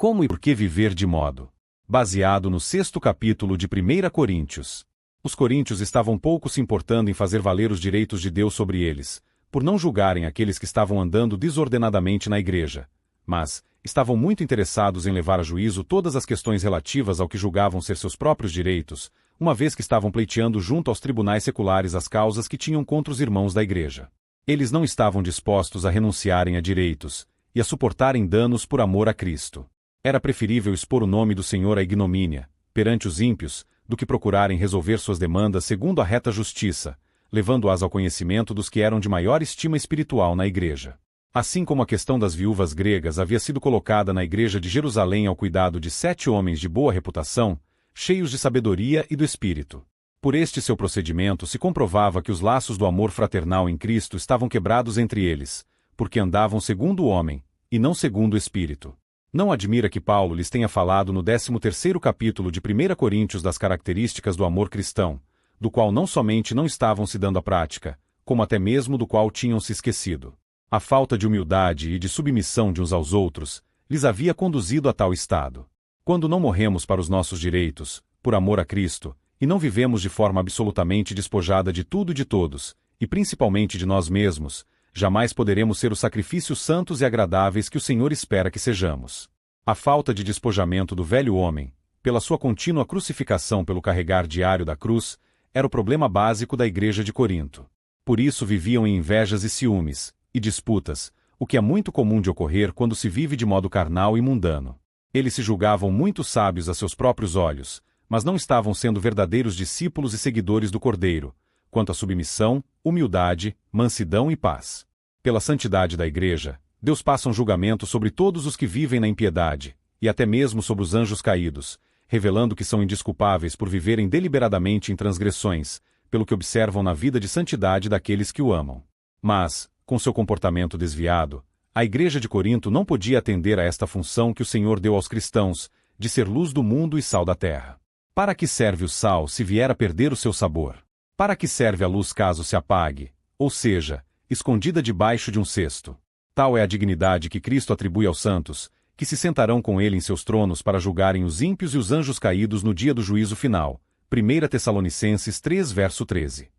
Como e por que viver de modo? Baseado no 6º capítulo de 1 Coríntios. Os coríntios estavam pouco se importando em fazer valer os direitos de Deus sobre eles, por não julgarem aqueles que estavam andando desordenadamente na igreja, mas estavam muito interessados em levar a juízo todas as questões relativas ao que julgavam ser seus próprios direitos, uma vez que estavam pleiteando junto aos tribunais seculares as causas que tinham contra os irmãos da igreja. Eles não estavam dispostos a renunciarem a direitos e a suportarem danos por amor a Cristo. Era preferível expor o nome do Senhor à ignomínia, perante os ímpios, do que procurarem resolver suas demandas segundo a reta justiça, levando-as ao conhecimento dos que eram de maior estima espiritual na igreja. Assim como a questão das viúvas gregas havia sido colocada na igreja de Jerusalém ao cuidado de 7 homens de boa reputação, cheios de sabedoria e do Espírito. Por este seu procedimento se comprovava que os laços do amor fraternal em Cristo estavam quebrados entre eles, porque andavam segundo o homem, e não segundo o Espírito. Não admira que Paulo lhes tenha falado no 13º capítulo de 1 Coríntios das características do amor cristão, do qual não somente não estavam se dando à prática, como até mesmo do qual tinham se esquecido. A falta de humildade e de submissão de uns aos outros lhes havia conduzido a tal estado. Quando não morremos para os nossos direitos, por amor a Cristo, e não vivemos de forma absolutamente despojada de tudo e de todos, e principalmente de nós mesmos, jamais poderemos ser os sacrifícios santos e agradáveis que o Senhor espera que sejamos. A falta de despojamento do velho homem, pela sua contínua crucificação pelo carregar diário da cruz, era o problema básico da igreja de Corinto. Por isso viviam em invejas e ciúmes, e disputas, o que é muito comum de ocorrer quando se vive de modo carnal e mundano. Eles se julgavam muito sábios a seus próprios olhos, mas não estavam sendo verdadeiros discípulos e seguidores do Cordeiro, quanto à submissão, humildade, mansidão e paz. Pela santidade da igreja, Deus passa um julgamento sobre todos os que vivem na impiedade, e até mesmo sobre os anjos caídos, revelando que são indesculpáveis por viverem deliberadamente em transgressões, pelo que observam na vida de santidade daqueles que o amam. Mas, com seu comportamento desviado, a igreja de Corinto não podia atender a esta função que o Senhor deu aos cristãos, de ser luz do mundo e sal da terra. Para que serve o sal se vier a perder o seu sabor? Para que serve a luz caso se apague, ou seja, escondida debaixo de um cesto? Tal é a dignidade que Cristo atribui aos santos, que se sentarão com ele em seus tronos para julgarem os ímpios e os anjos caídos no dia do juízo final. 1 Tessalonicenses 3 verso 13.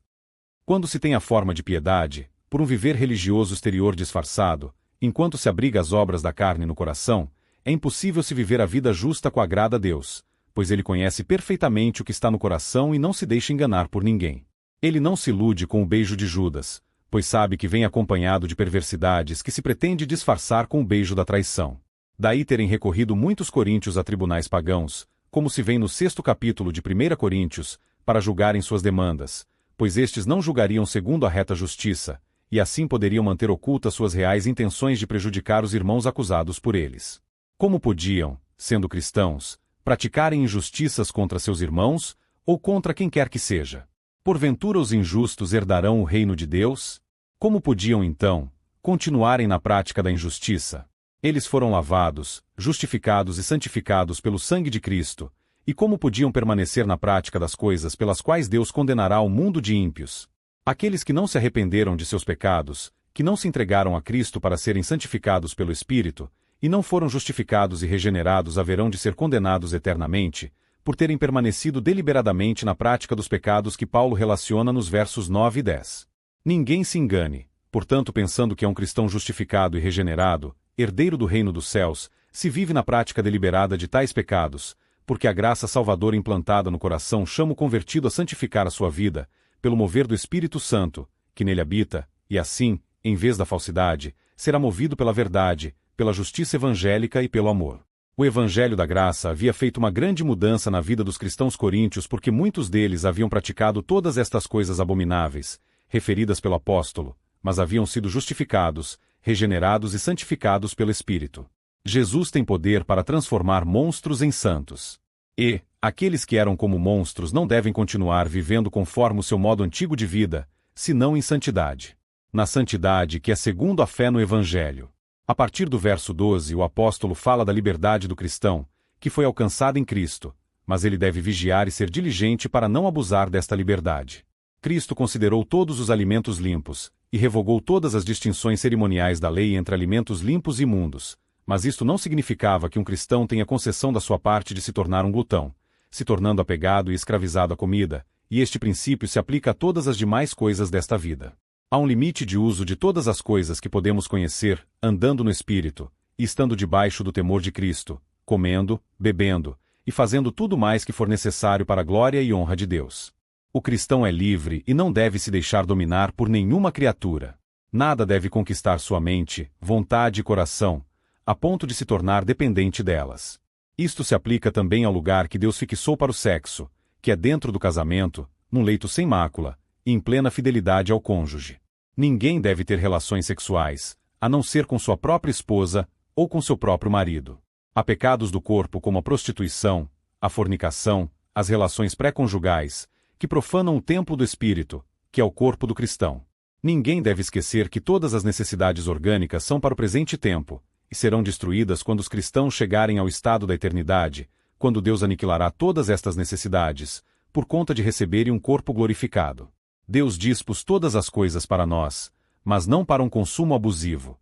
Quando se tem a forma de piedade, por um viver religioso exterior disfarçado, enquanto se abriga as obras da carne no coração, é impossível se viver a vida justa com agrado a Deus, pois ele conhece perfeitamente o que está no coração e não se deixa enganar por ninguém. Ele não se ilude com o beijo de Judas, pois sabe que vem acompanhado de perversidades que se pretende disfarçar com o beijo da traição. Daí terem recorrido muitos coríntios a tribunais pagãos, como se vê no 6º capítulo de 1 Coríntios, para julgarem suas demandas, pois estes não julgariam segundo a reta justiça, e assim poderiam manter ocultas suas reais intenções de prejudicar os irmãos acusados por eles. Como podiam, sendo cristãos, praticarem injustiças contra seus irmãos, ou contra quem quer que seja? Porventura os injustos herdarão o reino de Deus? Como podiam, então, continuarem na prática da injustiça? Eles foram lavados, justificados e santificados pelo sangue de Cristo, e como podiam permanecer na prática das coisas pelas quais Deus condenará o mundo de ímpios? Aqueles que não se arrependeram de seus pecados, que não se entregaram a Cristo para serem santificados pelo Espírito, e não foram justificados e regenerados haverão de ser condenados eternamente, por terem permanecido deliberadamente na prática dos pecados que Paulo relaciona nos versos 9 e 10. Ninguém se engane, portanto, pensando que é um cristão justificado e regenerado, herdeiro do reino dos céus, se vive na prática deliberada de tais pecados, porque a graça salvadora implantada no coração chama o convertido a santificar a sua vida, pelo mover do Espírito Santo, que nele habita, e assim, em vez da falsidade, será movido pela verdade, pela justiça evangélica e pelo amor. O Evangelho da Graça havia feito uma grande mudança na vida dos cristãos coríntios porque muitos deles haviam praticado todas estas coisas abomináveis, referidas pelo apóstolo, mas haviam sido justificados, regenerados e santificados pelo Espírito. Jesus tem poder para transformar monstros em santos. E, aqueles que eram como monstros não devem continuar vivendo conforme o seu modo antigo de vida, senão em santidade. Na santidade que é segundo a fé no Evangelho. A partir do verso 12 o apóstolo fala da liberdade do cristão, que foi alcançada em Cristo, mas ele deve vigiar e ser diligente para não abusar desta liberdade. Cristo considerou todos os alimentos limpos, e revogou todas as distinções cerimoniais da lei entre alimentos limpos e imundos, Mas isto não significava que um cristão tenha concessão da sua parte de se tornar um glutão, se tornando apegado e escravizado à comida, e este princípio se aplica a todas as demais coisas desta vida. Há um limite de uso de todas as coisas que podemos conhecer, andando no Espírito, e estando debaixo do temor de Cristo, comendo, bebendo, e fazendo tudo mais que for necessário para a glória e honra de Deus. O cristão é livre e não deve se deixar dominar por nenhuma criatura. Nada deve conquistar sua mente, vontade e coração, a ponto de se tornar dependente delas. Isto se aplica também ao lugar que Deus fixou para o sexo, que é dentro do casamento, num leito sem mácula, e em plena fidelidade ao cônjuge. Ninguém deve ter relações sexuais, a não ser com sua própria esposa ou com seu próprio marido. Há pecados do corpo como a prostituição, a fornicação, as relações pré-conjugais, que profanam o templo do Espírito, que é o corpo do cristão. Ninguém deve esquecer que todas as necessidades orgânicas são para o presente tempo, e serão destruídas quando os cristãos chegarem ao estado da eternidade, quando Deus aniquilará todas estas necessidades, por conta de receberem um corpo glorificado. Deus dispôs todas as coisas para nós, mas não para um consumo abusivo.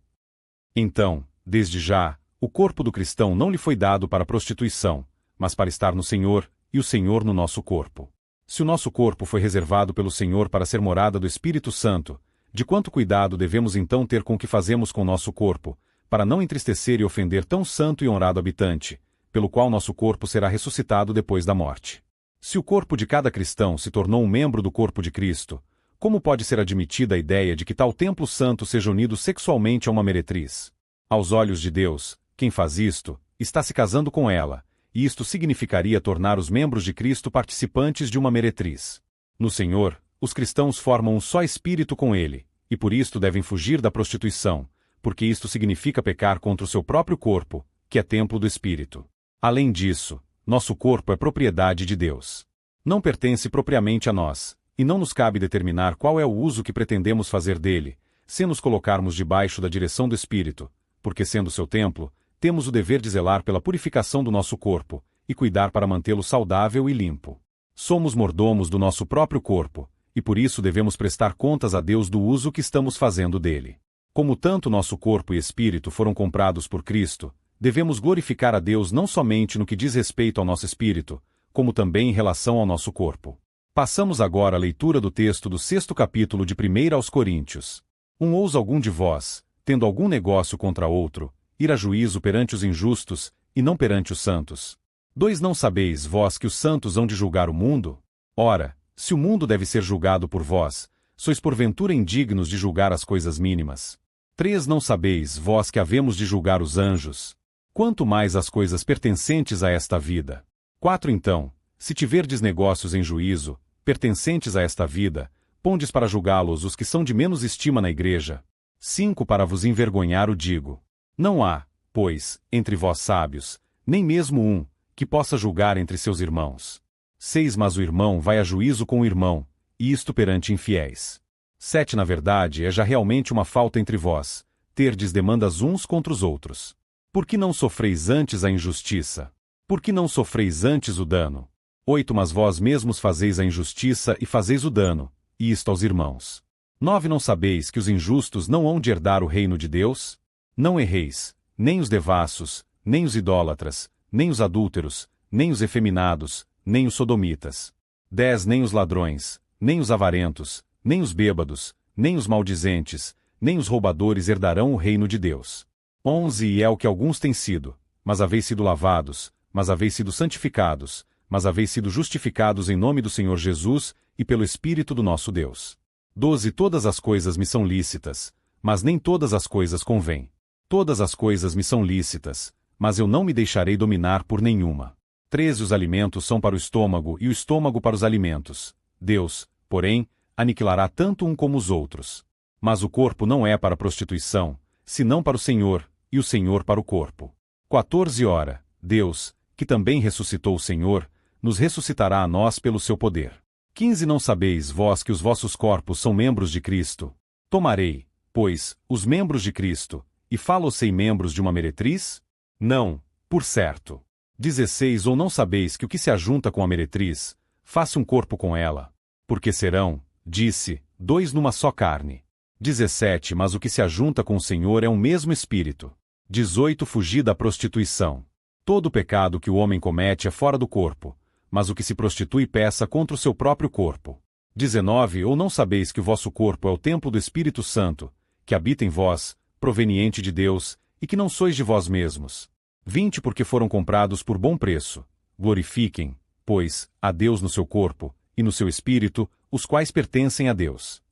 Então, desde já, o corpo do cristão não lhe foi dado para prostituição, mas para estar no Senhor, e o Senhor no nosso corpo. Se o nosso corpo foi reservado pelo Senhor para ser morada do Espírito Santo, de quanto cuidado devemos então ter com o que fazemos com nosso corpo, para não entristecer e ofender tão santo e honrado habitante, pelo qual nosso corpo será ressuscitado depois da morte. Se o corpo de cada cristão se tornou um membro do corpo de Cristo, como pode ser admitida a ideia de que tal templo santo seja unido sexualmente a uma meretriz? Aos olhos de Deus, quem faz isto, está se casando com ela, e isto significaria tornar os membros de Cristo participantes de uma meretriz. No Senhor, os cristãos formam um só espírito com Ele, e por isto devem fugir da prostituição, porque isto significa pecar contra o seu próprio corpo, que é templo do Espírito. Além disso, nosso corpo é propriedade de Deus. Não pertence propriamente a nós, e não nos cabe determinar qual é o uso que pretendemos fazer dele, se nos colocarmos debaixo da direção do Espírito, porque sendo seu templo, temos o dever de zelar pela purificação do nosso corpo, e cuidar para mantê-lo saudável e limpo. Somos mordomos do nosso próprio corpo, e por isso devemos prestar contas a Deus do uso que estamos fazendo dele. Como tanto nosso corpo e espírito foram comprados por Cristo, devemos glorificar a Deus não somente no que diz respeito ao nosso espírito, como também em relação ao nosso corpo. Passamos agora à leitura do texto do 6º capítulo de 1 aos Coríntios. Ousa algum de vós, tendo algum negócio contra outro, ir a juízo perante os injustos, e não perante os santos. 2 Não sabeis vós que os santos hão de julgar o mundo? Ora, se o mundo deve ser julgado por vós, sois porventura indignos de julgar as coisas mínimas. 3 Não sabeis vós que havemos de julgar os anjos? Quanto mais as coisas pertencentes a esta vida. 4 Então, se tiverdes negócios em juízo, pertencentes a esta vida, pondes para julgá-los os que são de menos estima na igreja. 5 Para vos envergonhar o digo. Não há, pois, entre vós sábios, nem mesmo um, que possa julgar entre seus irmãos. 6 Mas o irmão vai a juízo com o irmão, e isto perante infiéis. 7 Na verdade é já realmente uma falta entre vós, terdes demandas uns contra os outros. Por que não sofreis antes a injustiça? Por que não sofreis antes o dano? 8 Mas vós mesmos fazeis a injustiça e fazeis o dano, e isto aos irmãos. 9 Não sabeis que os injustos não hão de herdar o reino de Deus? Não erreis, nem os devassos, nem os idólatras, nem os adúlteros, nem os efeminados, nem os sodomitas. 10 Nem os ladrões, nem os avarentos, nem os bêbados, nem os maldizentes, nem os roubadores herdarão o reino de Deus. 11 E é o que alguns têm sido, mas haveis sido lavados, mas haveis sido santificados, mas haveis sido justificados em nome do Senhor Jesus e pelo Espírito do nosso Deus. 12 Todas as coisas me são lícitas, mas nem todas as coisas convêm. Todas as coisas me são lícitas, mas eu não me deixarei dominar por nenhuma. 13 Os alimentos são para o estômago e o estômago para os alimentos. Deus, porém, aniquilará tanto um como os outros. Mas o corpo não é para a prostituição, senão para o Senhor, e o Senhor para o corpo. 14 Ora, Deus, que também ressuscitou o Senhor, nos ressuscitará a nós pelo seu poder. 15 Não sabeis vós que os vossos corpos são membros de Cristo? Tomarei, pois, os membros de Cristo, e falo-sei membros de uma meretriz? Não, por certo. 16 Ou não sabeis que o que se ajunta com a meretriz, faça um corpo com ela? Porque serão, disse, 2 numa só carne. 17 Mas o que se ajunta com o Senhor é um mesmo espírito. 18. Fugir da prostituição. Todo pecado que o homem comete é fora do corpo, mas o que se prostitui peca contra o seu próprio corpo. 19. Ou não sabeis que o vosso corpo é o templo do Espírito Santo, que habita em vós, proveniente de Deus, e que não sois de vós mesmos. 20. Porque foram comprados por bom preço. Glorifiquem, pois, a Deus no seu corpo, e no seu espírito, os quais pertencem a Deus.